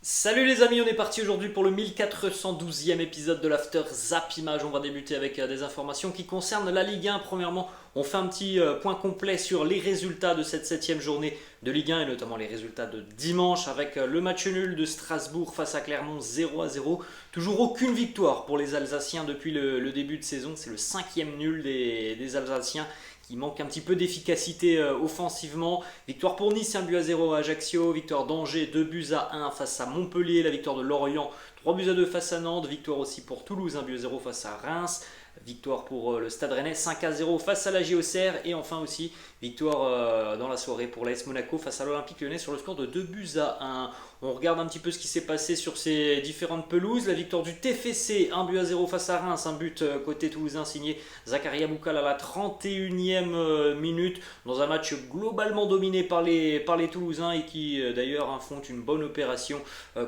Salut les amis, on est parti aujourd'hui pour le 1412e épisode de l'After Zap Image. On va débuter avec des informations qui concernent la Ligue 1. Premièrement, on fait un petit point complet sur les résultats de cette 7e journée de Ligue 1 et notamment les résultats de dimanche avec le match nul de Strasbourg face à Clermont 0-0. Toujours aucune victoire pour les Alsaciens depuis le début de saison. C'est le 5e nul des Alsaciens. Il manque un petit peu d'efficacité offensivement. Victoire pour Nice, 1-0 à Ajaccio. Victoire d'Angers, 2-1 face à Montpellier. La victoire de Lorient, 3-2 face à Nantes. Victoire aussi pour Toulouse, 1-0 face à Reims. Victoire pour le Stade Rennais, 5-0 face à la JOCR. Et enfin aussi, victoire dans la soirée pour l'AS Monaco face à l'Olympique Lyonnais sur le score de 2-1. On regarde un petit peu ce qui s'est passé sur ces différentes pelouses. La victoire du TFC, 1-0 face à Reims. Un but côté toulousain signé Zakaria Boukal à la 31e minute. Dans un match globalement dominé par les Toulousains et qui d'ailleurs font une bonne opération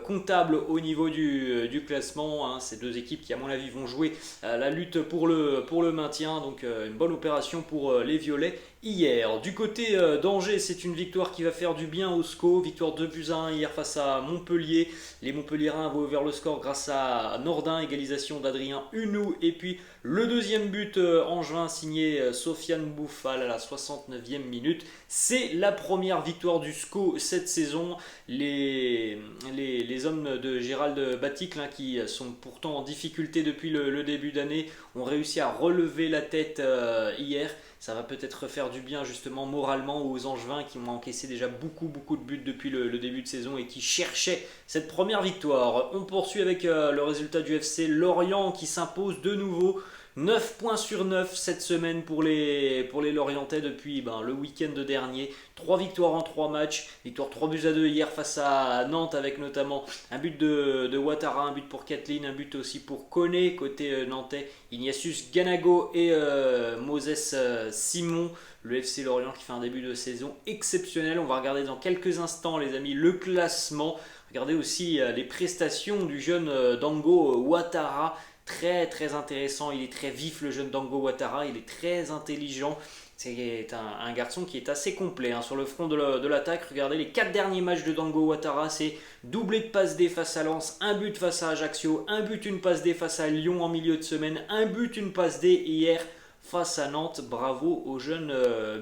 comptable au niveau du classement. Ces deux équipes qui à mon avis vont jouer la lutte pour le maintien. Donc une bonne opération pour les Violets hier. Du côté d'Angers, c'est une victoire qui va faire du bien au SCO. Victoire 2-1 hier face à Montpellier. Les Montpelliérains vont ouvert le score grâce à Nordin, égalisation d'Adrien Hunou. Et puis le deuxième but en juin signé Sofiane Bouffal à la 69e minute. C'est la première victoire du SCO cette saison. Les hommes de Gérald Baticle, qui sont pourtant en difficulté depuis le début d'année, ont réussi à relever la tête hier. Ça va peut-être faire du bien justement moralement aux Angevins qui ont encaissé déjà beaucoup de buts depuis le début de saison et qui cherchaient cette première victoire. On poursuit avec le résultat du FC Lorient qui s'impose de nouveau. 9 points sur 9 cette semaine pour les Lorientais depuis le week-end dernier. 3 victoires en 3 matchs. Victoire 3-2 hier face à Nantes avec notamment un but de Ouattara, un but pour Kathleen, un but aussi pour Koné côté nantais. Ignatius Ganago et Moses Simon. Le FC Lorient qui fait un début de saison exceptionnel. On va regarder dans quelques instants les amis le classement. Regardez aussi les prestations du jeune Dango Ouattara. Très intéressant, il est très vif le jeune Dango Ouattara, il est très intelligent. C'est un garçon qui est assez complet sur le front de l'attaque. Regardez les 4 derniers matchs de Dango Ouattara, c'est doublé de passe D face à Lens, un but face à Ajaccio, un but, une passe D face à Lyon en milieu de semaine, un but, une passe D hier face à Nantes. Bravo aux jeunes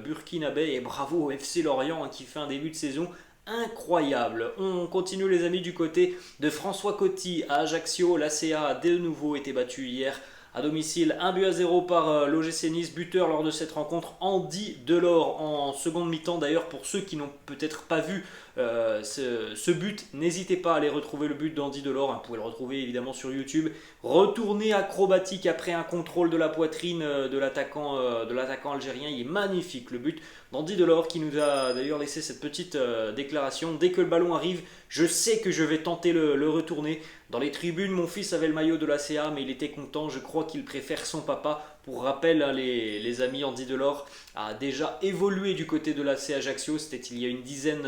burkinabés et bravo au FC Lorient qui fait un début de saison incroyable. On continue les amis du côté de François Coty à Ajaccio. L'ACA a de nouveau été battu hier à domicile 1-0 par l'OGC Nice. Buteur lors de cette rencontre, Andy Delors en seconde mi-temps. D'ailleurs pour ceux qui n'ont peut-être pas vu ce but, n'hésitez pas à aller retrouver le but d'Andy Delors, vous pouvez le retrouver évidemment sur YouTube. Retourné acrobatique après un contrôle de la poitrine de l'attaquant algérien, il est magnifique le but d'Andy Delors qui nous a d'ailleurs laissé cette petite déclaration: dès que le ballon arrive, je sais que je vais tenter le retourner. Dans les tribunes, mon fils avait le maillot de la CA, mais il était content. Je crois qu'il préfère son papa. Pour rappel, les amis, Andy Delors a déjà évolué du côté de la CA Ajaccio. C'était il y a une dizaine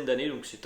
d'années. Donc c'est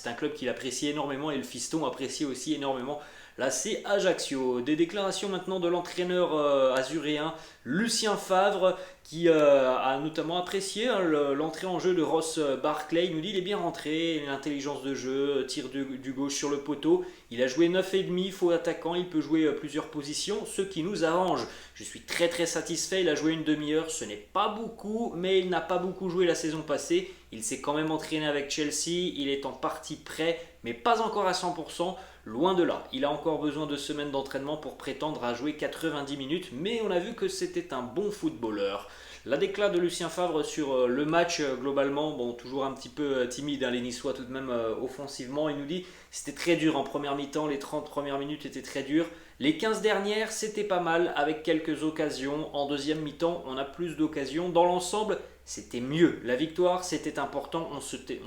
un club qu'il apprécie énormément et le fiston apprécie aussi énormément la C Ajaccio. Des déclarations maintenant de l'entraîneur azuréen Lucien Favre qui a notamment apprécié l'entrée en jeu de Ross Barclay. Il nous dit qu'il est bien rentré, l'intelligence de jeu, tir du gauche sur le poteau. Il a joué 9,5, faux attaquant, il peut jouer plusieurs positions, ce qui nous arrange. Je suis très satisfait, il a joué une demi-heure, ce n'est pas beaucoup, mais il n'a pas beaucoup joué la saison passée. Il s'est quand même entraîné avec Chelsea, il est en partie prêt, mais pas encore à 100%. Loin de là, il a encore besoin de semaines d'entraînement pour prétendre à jouer 90 minutes, mais on a vu que c'était un bon footballeur. La déclat de Lucien Favre sur le match globalement, toujours un petit peu timide, les Niçois tout de même offensivement. Il nous dit c'était très dur en première mi-temps, les 30 premières minutes étaient très dures. Les 15 dernières c'était pas mal avec quelques occasions. En deuxième mi-temps on a plus d'occasions. Dans l'ensemble c'était mieux. La victoire c'était important, on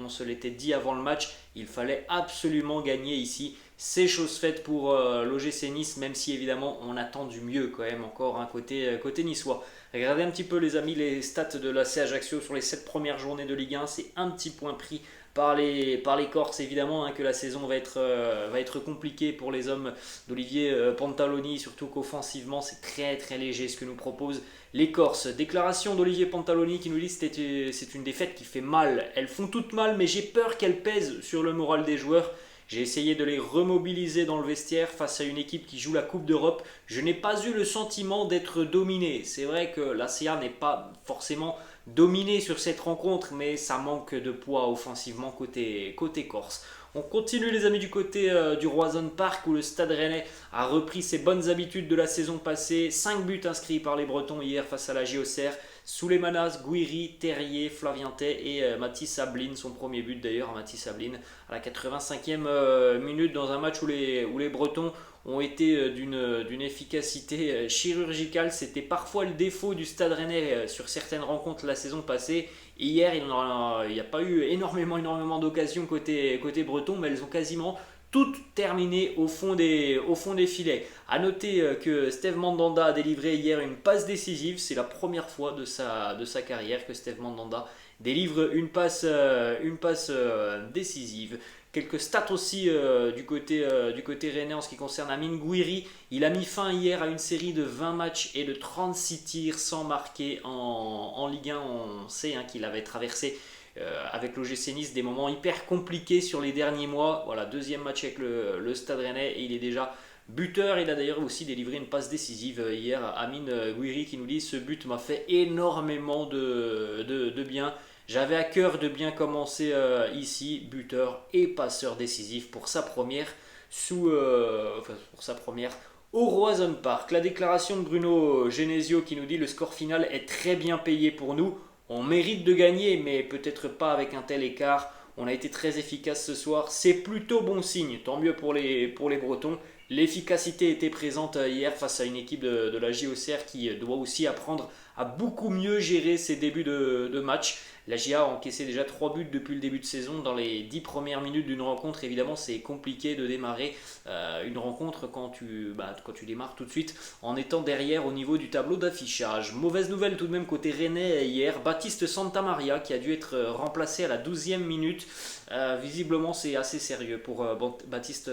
se l'était dit avant le match, il fallait absolument gagner ici. C'est chose faite pour l'OGC Nice, même si évidemment on attend du mieux quand même encore côté niçois. Regardez un petit peu les amis les stats de la C Ajaccio sur les 7 premières journées de Ligue 1, c'est un petit point pris par les Corses évidemment, que la saison va être compliquée pour les hommes d'Olivier Pantaloni, surtout qu'offensivement c'est très léger ce que nous proposent les Corses. Déclaration d'Olivier Pantaloni qui nous dit que c'est une défaite qui fait mal. Elles font toutes mal, mais j'ai peur qu'elles pèsent sur le moral des joueurs. J'ai essayé de les remobiliser dans le vestiaire face à une équipe qui joue la Coupe d'Europe. Je n'ai pas eu le sentiment d'être dominé. C'est vrai que la CA n'est pas forcément dominé sur cette rencontre, mais ça manque de poids offensivement côté Corse. On continue les amis du côté du Roison Park où le Stade Rennais a repris ses bonnes habitudes de la saison passée. 5 buts inscrits par les Bretons hier face à la JOCR. Souleymanas, Gouiri, Terrier, Flavien Tay et Mathis Ablin, son premier but d'ailleurs, Mathis Ablin à la 85e minute dans un match où les Bretons ont été d'une efficacité chirurgicale. C'était parfois le défaut du Stade Rennais sur certaines rencontres la saison passée. Hier, il n'y a pas eu énormément d'occasions côté breton, mais elles ont quasiment toutes terminées au fond des filets. A noter que Steve Mandanda a délivré hier une passe décisive. C'est la première fois de sa carrière que Steve Mandanda délivre une passe décisive. Quelques stats aussi du côté rennais en ce qui concerne Amine Gouiri. Il a mis fin hier à une série de 20 matchs et de 36 tirs sans marquer en Ligue 1. On sait qu'il avait traversé avec l'OGC Nice des moments hyper compliqués sur les derniers mois. Voilà, deuxième match avec le Stade Rennais et il est déjà buteur. Il a d'ailleurs aussi délivré une passe décisive hier à Amine Gouiri qui nous dit: ce but m'a fait énormément de bien. J'avais à cœur de bien commencer ici, buteur et passeur décisif pour sa première au Roison Park. La déclaration de Bruno Genesio qui nous dit: le score final est très bien payé pour nous. On mérite de gagner, mais peut-être pas avec un tel écart. On a été très efficace ce soir. C'est plutôt bon signe. Tant mieux pour les Bretons. L'efficacité était présente hier face à une équipe de la JOCR qui doit aussi apprendre à beaucoup mieux gérer ses débuts de match. La GIA a encaissé déjà 3 buts depuis le début de saison. Dans les 10 premières minutes d'une rencontre, évidemment, c'est compliqué de démarrer une rencontre quand tu démarres tout de suite en étant derrière au niveau du tableau d'affichage. Mauvaise nouvelle tout de même côté rennais hier. Baptiste Santamaria qui a dû être remplacé à la 12e minute. Visiblement, c'est assez sérieux pour Baptiste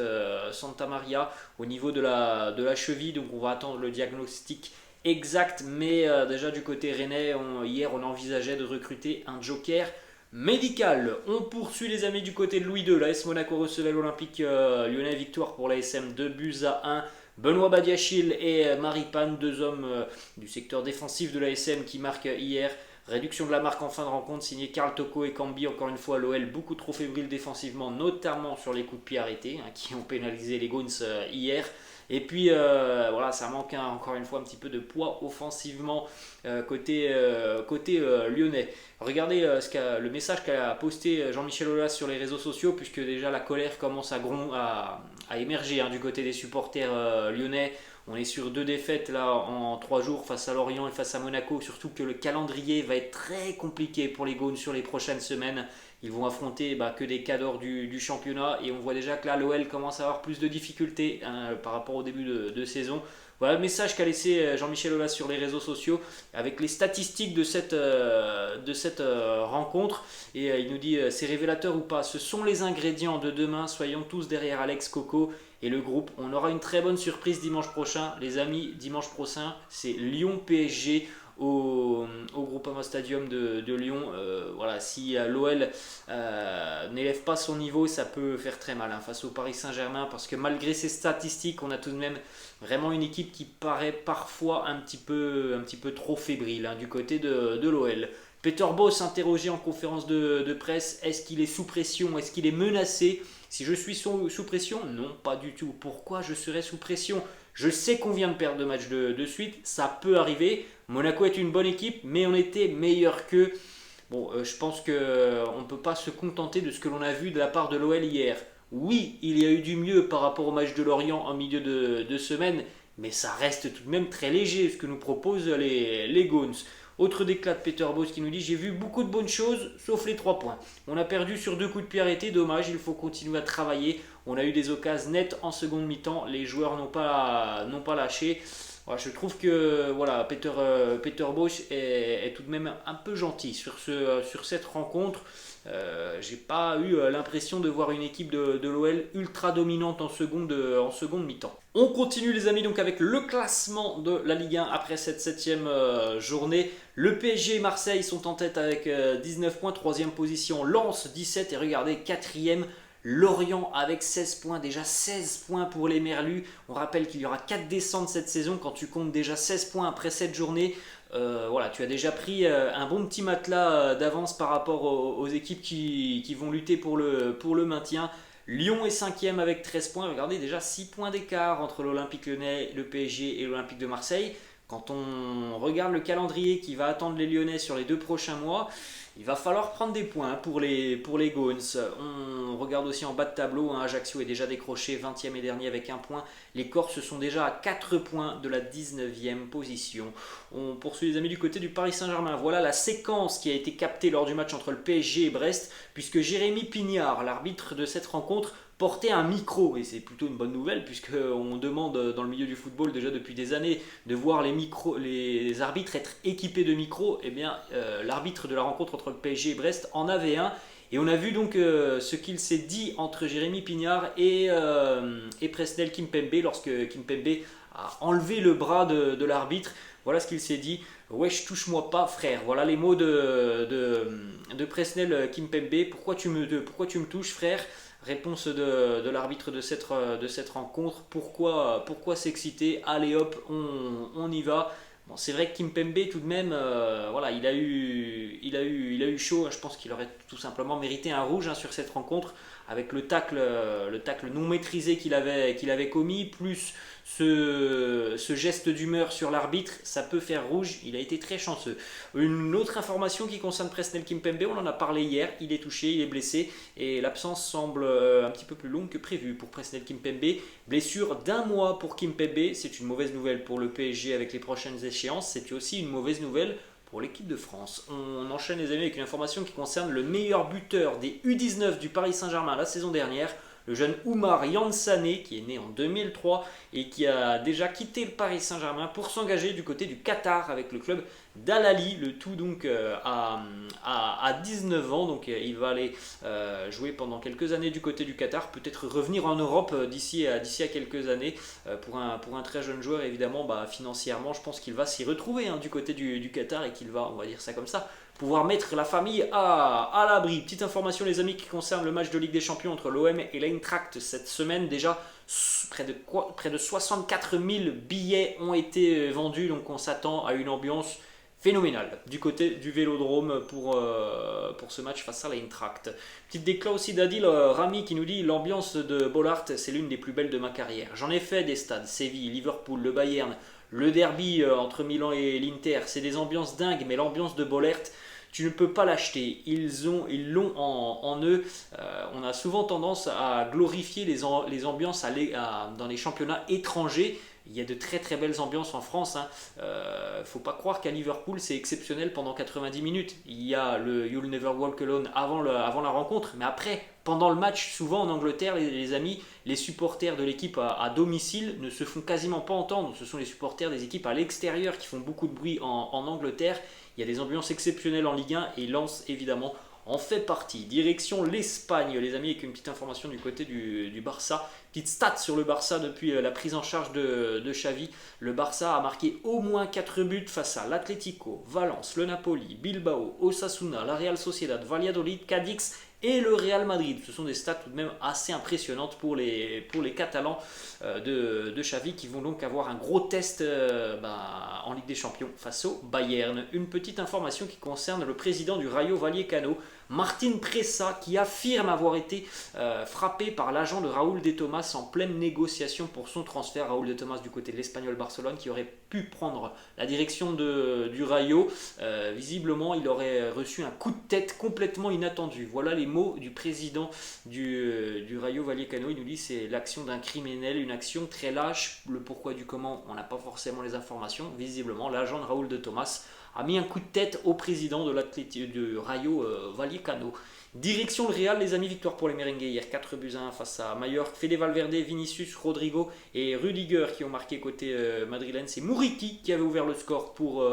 Santamaria au niveau de la cheville. Donc on va attendre le diagnostic exact, mais déjà du côté rennais, hier on envisageait de recruter un joker médical. On poursuit les amis du côté de Louis II. L'AS Monaco recevait l'Olympique lyonnais. Victoire pour l'ASM 2-1. Benoît Badiachil et Maripane, deux hommes du secteur défensif de l'ASM qui marquent hier. Réduction de la marque en fin de rencontre signée Karl Toko et Cambi. Encore une fois, l'OL beaucoup trop fébrile défensivement, notamment sur les coups de pied arrêtés qui ont pénalisé les Goons hier. Et puis voilà, ça manque encore une fois un petit peu de poids offensivement côté lyonnais. Regardez le message qu'a posté Jean-Michel Aulas sur les réseaux sociaux, puisque déjà la colère commence à émerger du côté des supporters lyonnais. On est sur 2 défaites là en 3 jours face à Lorient et face à Monaco, surtout que le calendrier va être très compliqué pour les Goons sur les prochaines semaines. Ils vont affronter que des cadors du championnat et on voit déjà que là l'OL commence à avoir plus de difficultés par rapport au début de saison. Voilà le message qu'a laissé Jean-Michel Aulas sur les réseaux sociaux avec les statistiques de cette rencontre. Et il nous dit: c'est révélateur ou pas, ce sont les ingrédients de demain, soyons tous derrière Alex Coco et le groupe. On aura une très bonne surprise dimanche prochain. Les amis, dimanche prochain, c'est Lyon-PSG au Groupama Stadium de Lyon. Voilà, si l'OL n'élève pas son niveau, ça peut faire très mal face au Paris Saint-Germain, parce que malgré ces statistiques, on a tout de même vraiment une équipe qui paraît parfois un petit peu trop fébrile du côté de l'OL. Peter Bosz interrogé en conférence de presse: est-ce qu'il est sous pression? Est-ce qu'il est menacé? Si je suis sous pression? Non, pas du tout. Pourquoi je serais sous pression? Je sais qu'on vient de perdre 2 matchs de suite, ça peut arriver. Monaco est une bonne équipe, mais on était meilleur qu'eux. Bon, je pense qu'on ne peut pas se contenter de ce que l'on a vu de la part de l'OL hier. Oui, il y a eu du mieux par rapport au match de Lorient en milieu de semaine, mais ça reste tout de même très léger ce que nous proposent les Goons. Autre déclat de Peter Bosz qui nous dit: j'ai vu beaucoup de bonnes choses, sauf les 3 points. On a perdu sur 2 coups de pied arrêtés, dommage, il faut continuer à travailler. On a eu des occasions nettes en seconde mi-temps, les joueurs n'ont pas lâché. Voilà, je trouve que Peter Bosz est tout de même un peu gentil sur cette rencontre. J'ai pas eu l'impression de voir une équipe de l'OL ultra dominante en seconde mi-temps. On continue les amis donc avec le classement de la Ligue 1 après cette 7e journée. Le PSG et Marseille sont en tête avec 19 points, 3e position Lens 17 et regardez 4e Lorient avec 16 points, déjà 16 points pour les Merlus. On rappelle qu'il y aura 4 descentes cette saison quand tu comptes déjà 16 points après 7 journées. Voilà, tu as déjà pris un bon petit matelas d'avance par rapport aux équipes qui vont lutter pour le maintien. Lyon est 5e avec 13 points. Regardez, déjà 6 points d'écart entre l'Olympique Lyonnais, le PSG et l'Olympique de Marseille. Quand on regarde le calendrier qui va attendre les Lyonnais sur les 2 prochains mois, il va falloir prendre des points pour les Gaunes. On regarde aussi en bas de tableau, Ajaccio est déjà décroché 20e et dernier avec 1 point. Les Corses sont déjà à 4 points de la 19e position. On poursuit les amis du côté du Paris Saint-Germain. Voilà la séquence qui a été captée lors du match entre le PSG et Brest, puisque Jérémy Pignard, l'arbitre de cette rencontre, porter un micro, et c'est plutôt une bonne nouvelle puisqu'on demande dans le milieu du football déjà depuis des années de voir les arbitres être équipés de micros. Et bien l'arbitre de la rencontre entre le PSG et Brest en avait un, et on a vu donc ce qu'il s'est dit entre Jérémy Pignard et Presnel Kimpembe lorsque Kimpembe a enlevé le bras de l'arbitre. Voilà ce qu'il s'est dit: wesh, touche-moi pas frère. Voilà les mots de Presnel Kimpembe. Pourquoi tu me touches frère? Réponse de l'arbitre de cette rencontre: pourquoi s'exciter? Allez hop, on y va. Bon, c'est vrai que Kimpembe tout de même, voilà, il a eu chaud. Je pense qu'il aurait tout simplement mérité un rouge sur cette rencontre, avec le tacle non maîtrisé qu'il avait commis, plus ce geste d'humeur sur l'arbitre, ça peut faire rouge. Il a été très chanceux. Une autre information qui concerne Presnel Kimpembe, on en a parlé hier, il est touché, il est blessé, et l'absence semble un petit peu plus longue que prévu pour Presnel Kimpembe. Blessure d'1 mois pour Kimpembe, c'est une mauvaise nouvelle pour le PSG avec les prochaines échéances, c'est aussi une mauvaise nouvelle pour l'équipe de France. On enchaîne les amis avec une information qui concerne le meilleur buteur des U19 du Paris Saint-Germain la saison dernière, le jeune Oumar Yansane, qui est né en 2003 et qui a déjà quitté le Paris Saint-Germain pour s'engager du côté du Qatar avec le club d'Al Ahly, le tout donc à 19 ans. Donc il va aller jouer pendant quelques années du côté du Qatar, peut-être revenir en Europe d'ici à quelques années. Pour un très jeune joueur, évidemment, financièrement, je pense qu'il va s'y retrouver du côté du Qatar, et qu'il va, on va dire ça comme ça, pouvoir mettre la famille à l'abri. Petite information les amis qui concerne le match de Ligue des Champions entre l'OM et l'Eintracht cette semaine. Déjà près de 64 000 billets ont été vendus, donc on s'attend à une ambiance phénoménale du côté du Vélodrome pour ce match face à l'Eintracht. Petite déclat aussi d'Adil Rami qui nous dit: l'ambiance de Bollaert, c'est l'une des plus belles de ma carrière. J'en ai fait des stades, Séville, Liverpool, le Bayern, le derby entre Milan et l'Inter, c'est des ambiances dingues, mais l'ambiance de Bollaert, tu ne peux pas l'acheter. Ils l'ont en eux. On a souvent tendance à glorifier les ambiances dans les championnats étrangers. Il y a de très très belles ambiances en France. Faut pas croire qu'à Liverpool c'est exceptionnel pendant 90 minutes. Il y a le You'll Never Walk Alone avant la rencontre, mais après, pendant le match, souvent en Angleterre, les amis, les supporters de l'équipe à domicile ne se font quasiment pas entendre. Ce sont les supporters des équipes à l'extérieur qui font beaucoup de bruit en Angleterre. Il y a des ambiances exceptionnelles en Ligue 1 et Lens évidemment en fait partie. Direction l'Espagne les amis, avec une petite information du côté du Barça. Petite stat sur le Barça depuis la prise en charge de Xavi. Le Barça a marqué au moins 4 buts face à l'Atlético, Valence, le Napoli, Bilbao, Osasuna, la Real Sociedad, Valladolid, Cadix et le Real Madrid. Ce sont des stats tout de même assez impressionnantes pour les Catalans de Xavi, qui vont donc avoir un gros test en Ligue des Champions face au Bayern. Une petite information qui concerne le président du Rayo Vallecano, Martín Presa, qui affirme avoir été frappé par l'agent de Raúl de Tomás en pleine négociation pour son transfert. Raúl de Tomás du côté de l'Espagnol Barcelone, qui aurait pu prendre la direction du Rayo. Visiblement, il aurait reçu un coup de tête complètement inattendu. Voilà les mots du président du Rayo Vallecano. Il nous dit: c'est l'action d'un criminel, une action très lâche. Le pourquoi du comment, on n'a pas forcément les informations. Visiblement, l'agent de Raúl de Tomás a mis un coup de tête au président du Rayo Vallecano. Direction le Real les amis, victoire pour les merengues hier, 4-1 face à Mallorca. Fede Valverde, Vinicius, Rodrigo et Rudiger qui ont marqué côté madrilène. C'est Muriqui qui avait ouvert le score pour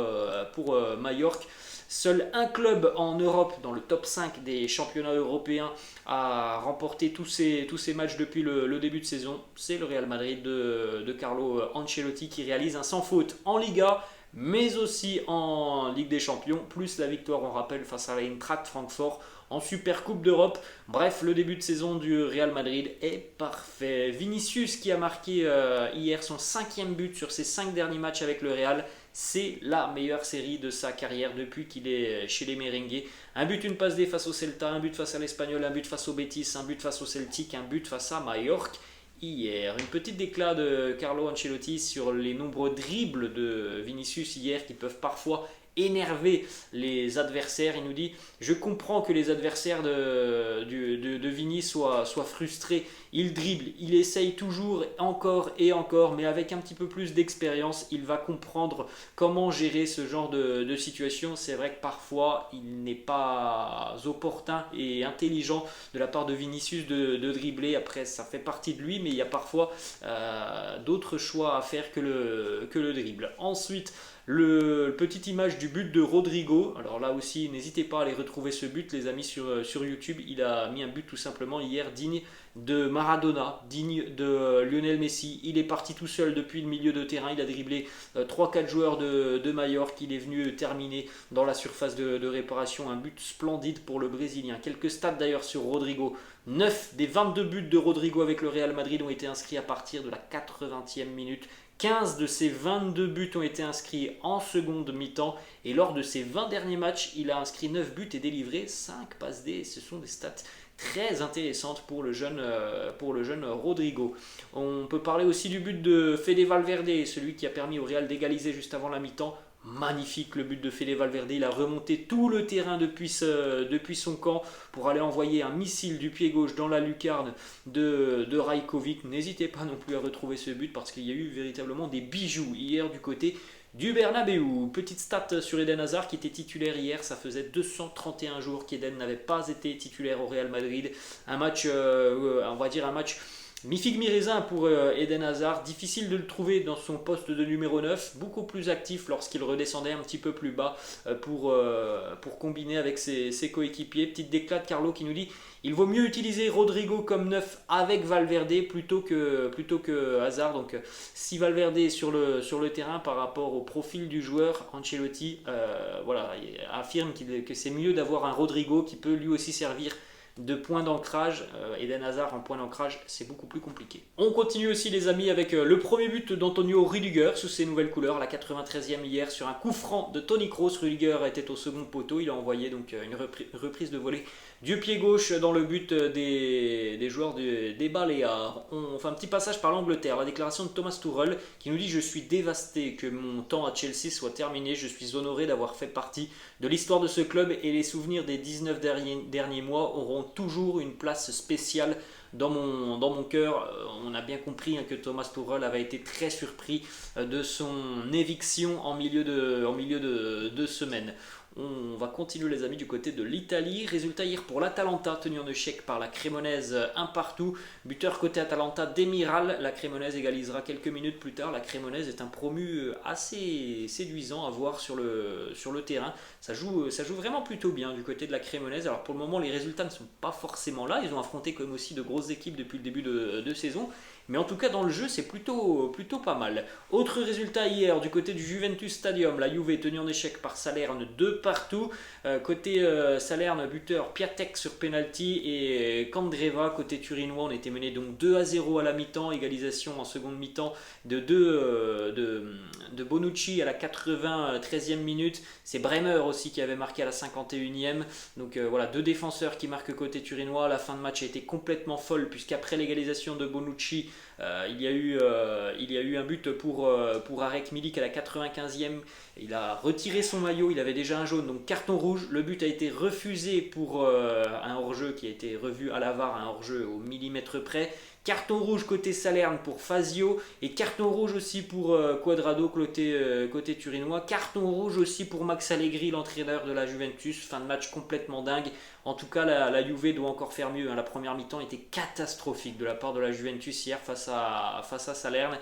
Mallorca. Seul un club en Europe dans le top 5 des championnats européens a remporté tous ces matchs depuis le début de saison. C'est le Real Madrid de Carlo Ancelotti, qui réalise un sans faute en Liga, mais aussi en Ligue des Champions, plus la victoire, on rappelle, face à l'Eintracht Francfort en Super Coupe d'Europe. Bref, le début de saison du Real Madrid est parfait. Vinicius qui a marqué hier son 5e but sur ses 5 derniers matchs avec le Real. C'est la meilleure série de sa carrière depuis qu'il est chez les Merengues. Un but, une passe D face au Celta, un but face à l'Espagnol, un but face au Betis, un but face au Celtic, un but face à Mallorca. Hier, une petite déclat de Carlo Ancelotti sur les nombreux dribbles de Vinicius hier qui peuvent parfois énerver les adversaires. Il nous dit: je comprends que les adversaires de Vini soient frustrés. Il dribble, il essaye toujours encore et encore, mais avec un petit peu plus d'expérience, il va comprendre comment gérer ce genre de situation. C'est vrai que parfois il n'est pas opportun et intelligent de la part de Vinicius de dribbler. Après, ça fait partie de lui, mais il y a parfois d'autres choix à faire que le dribble. Ensuite, petite image du but de Rodrigo. Alors là aussi, n'hésitez pas à aller retrouver ce but, les amis, sur YouTube. Il a mis un but tout simplement hier digne de Maradona, digne de Lionel Messi. Il est parti tout seul depuis le milieu de terrain. Il a dribblé 3-4 joueurs de Mallorca. Il est venu terminer dans la surface de réparation. Un but splendide pour le Brésilien. Quelques stats d'ailleurs sur Rodrigo. 9 des 22 buts de Rodrigo avec le Real Madrid ont été inscrits à partir de la 80e minute. 15 de ses 22 buts ont été inscrits en seconde mi-temps et lors de ses 20 derniers matchs, il a inscrit 9 buts et délivré 5 passes D. Ce sont des stats très intéressantes pour le jeune Rodrigo. On peut parler aussi du but de Fede Valverde, celui qui a permis au Real d'égaliser juste avant la mi-temps. Magnifique le but de Fede Valverde, il a remonté tout le terrain depuis son camp pour aller envoyer un missile du pied gauche dans la lucarne de Rajkovic. N'hésitez pas non plus à retrouver ce but parce qu'il y a eu véritablement des bijoux hier du côté du Bernabeu. Petite stat sur Eden Hazard qui était titulaire hier, ça faisait 231 jours qu'Eden n'avait pas été titulaire au Real Madrid. Un match, on va dire un match mi-figue mi-raisin pour Eden Hazard, difficile de le trouver dans son poste de numéro 9, beaucoup plus actif lorsqu'il redescendait un petit peu plus bas pour combiner avec ses coéquipiers. Petite déclat de Carlo qui nous dit: il vaut mieux utiliser Rodrigo comme 9 avec Valverde plutôt que Hazard. Donc si Valverde est sur le terrain par rapport au profil du joueur, Ancelotti affirme que c'est mieux d'avoir un Rodrigo qui peut lui aussi servir de point d'ancrage. Eden Hazard en point d'ancrage, c'est beaucoup plus compliqué. On continue aussi les amis avec le premier but d'Antonio Rüdiger sous ses nouvelles couleurs, la 93e hier sur un coup franc de Toni Kroos. Rüdiger était au second poteau, il a envoyé donc une reprise de volée du pied gauche dans le but des joueurs des Baléares. On fait un petit passage par l'Angleterre, la déclaration de Thomas Tuchel qui nous dit: je suis dévasté que mon temps à Chelsea soit terminé, je suis honoré d'avoir fait partie de l'histoire de ce club et les souvenirs des 19 derniers mois auront toujours une place spéciale dans mon cœur. On a bien compris que Thomas Tuchel avait été très surpris de son éviction en milieu de semaine. On va continuer les amis du côté de l'Italie. Résultat hier pour l'Atalanta, tenu en échec par la Cremonaise, un partout. Buteur côté Atalanta, Demiral. La Cremonaise égalisera quelques minutes plus tard. La Cremonaise est un promu assez séduisant à voir sur le terrain. Ça joue vraiment plutôt bien du côté de la Cremonaise. Alors pour le moment les résultats ne sont pas forcément là. Ils ont affronté comme aussi de grosses équipes depuis le début de saison. Mais en tout cas dans le jeu c'est plutôt pas mal. Autre résultat hier du côté du Juventus Stadium, la Juve est tenue en échec par Salerne 2 partout. Côté Salerne, buteur Piatek sur penalty et Candreva. Côté turinois on était mené donc 2-0 à la mi-temps, égalisation en seconde mi-temps de Bonucci à la 93e minute. C'est Bremer aussi qui avait marqué à la 51e. Donc voilà, deux défenseurs qui marquent côté turinois. La fin de match a été complètement folle puisqu'après l'égalisation de Bonucci, il y a eu un but pour Arek Milik à la 95e. Il a retiré son maillot, il avait déjà un jaune, donc carton rouge. Le but a été refusé pour un hors-jeu qui a été revu à la VAR, un hors-jeu au millimètre près. Carton rouge côté Salerne pour Fazio et carton rouge aussi pour Cuadrado côté turinois. Carton rouge aussi pour Max Allegri, l'entraîneur de la Juventus. Fin de match complètement dingue. En tout cas, la Juve doit encore faire mieux. La première mi-temps était catastrophique de la part de la Juventus hier face à Salerne.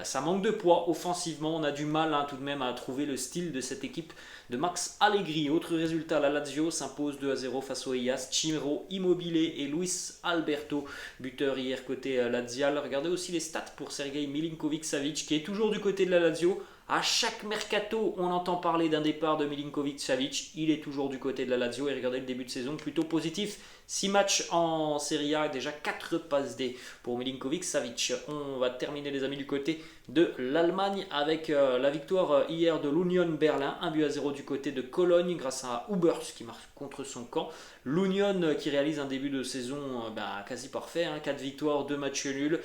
Ça manque de poids offensivement. On a du mal tout de même à trouver le style de cette équipe de Max Allegri. Autre résultat, la Lazio s'impose 2-0 face au Hellas. Ciro Immobile et Luis Alberto, buteur hier côté lazial. Regardez aussi les stats pour Sergei Milinkovic-Savic qui est toujours du côté de la Lazio À chaque mercato, on entend parler d'un départ de Milinkovic-Savic. Il est toujours du côté de la Lazio et regardez le début de saison plutôt positif. 6 matchs en Serie A et déjà 4 passes D pour Milinkovic-Savic. On va terminer les amis du côté de l'Allemagne avec la victoire hier de l'Union Berlin. 1-0 du côté de Cologne grâce à Hubers qui marque contre son camp. L'Union qui réalise un début de saison quasi parfait. 4 victoires, 2 matchs nuls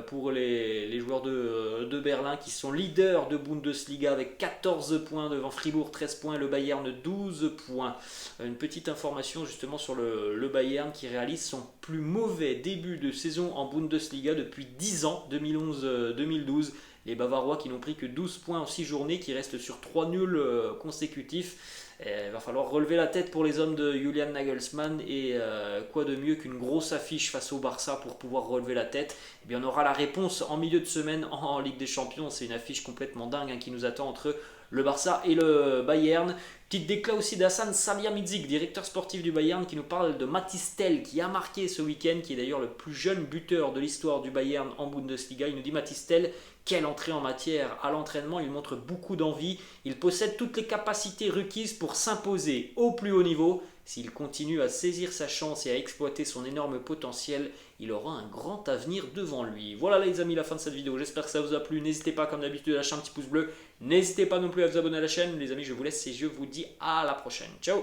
pour les joueurs de Berlin qui sont leaders de Bundesliga avec 14 points devant Fribourg, 13 points, le Bayern 12 points. Une petite information justement sur le Bayern qui réalise son plus mauvais début de saison en Bundesliga depuis 10 ans, 2011-2012. Les Bavarois qui n'ont pris que 12 points en 6 journées, qui restent sur 3 nuls consécutifs. Il va falloir relever la tête pour les hommes de Julian Nagelsmann et quoi de mieux qu'une grosse affiche face au Barça pour pouvoir relever la tête. Eh bien, on aura la réponse en milieu de semaine en Ligue des Champions. C'est une affiche complètement dingue qui nous attend entre le Barça et le Bayern. Petite déclat aussi d'Hassan Salihamidzic, directeur sportif du Bayern, qui nous parle de Mathys Tel qui a marqué ce week-end, qui est d'ailleurs le plus jeune buteur de l'histoire du Bayern en Bundesliga. Il nous dit Mathys Tel, quelle entrée en matière à l'entraînement, il montre beaucoup d'envie, il possède toutes les capacités requises pour s'imposer au plus haut niveau. S'il continue à saisir sa chance et à exploiter son énorme potentiel, il aura un grand avenir devant lui. Voilà les amis, la fin de cette vidéo, j'espère que ça vous a plu. N'hésitez pas comme d'habitude à lâcher un petit pouce bleu, n'hésitez pas non plus à vous abonner à la chaîne. Les amis, je vous laisse et je vous dis à la prochaine. Ciao.